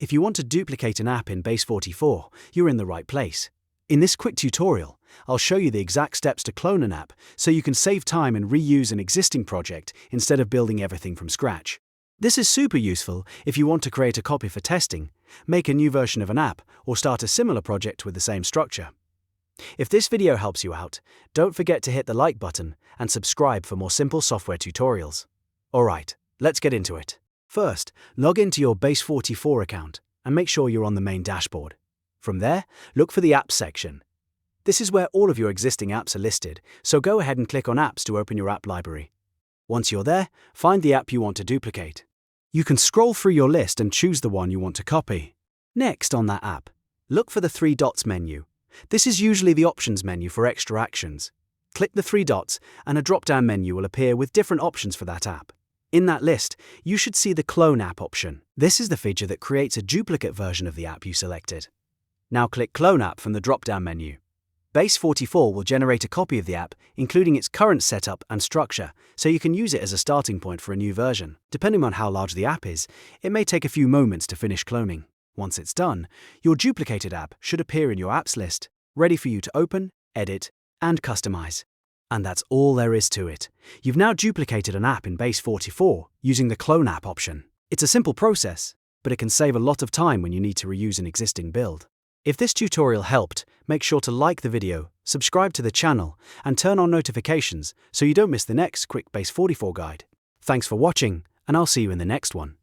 If you want to duplicate an app in Base44, you're in the right place. In this quick tutorial, I'll show you the exact steps to clone an app so you can save time and reuse an existing project instead of building everything from scratch. This is super useful if you want to create a copy for testing, make a new version of an app, or start a similar project with the same structure. If this video helps you out, don't forget to hit the like button and subscribe for more simple software tutorials. Alright, let's get into it. First, log into your Base44 account and make sure you're on the main dashboard. From there, look for the Apps section. This is where all of your existing apps are listed, so go ahead and click on Apps to open your app library. Once you're there, find the app you want to duplicate. You can scroll through your list and choose the one you want to copy. Next on that app, look for the three dots menu. This is usually the options menu for extra actions. Click the three dots and a drop-down menu will appear with different options for that app. In that list, you should see the Clone App option. This is the feature that creates a duplicate version of the app you selected. Now click Clone App from the drop-down menu. Base44 will generate a copy of the app, including its current setup and structure, so you can use it as a starting point for a new version. Depending on how large the app is, it may take a few moments to finish cloning. Once it's done, your duplicated app should appear in your apps list, ready for you to open, edit, and customize. And that's all there is to it. You've now duplicated an app in Base44 using the Clone App option. It's a simple process, but it can save a lot of time when you need to reuse an existing build. If this tutorial helped, make sure to like the video, subscribe to the channel, and turn on notifications so you don't miss the next quick Base44 guide. Thanks for watching, and I'll see you in the next one.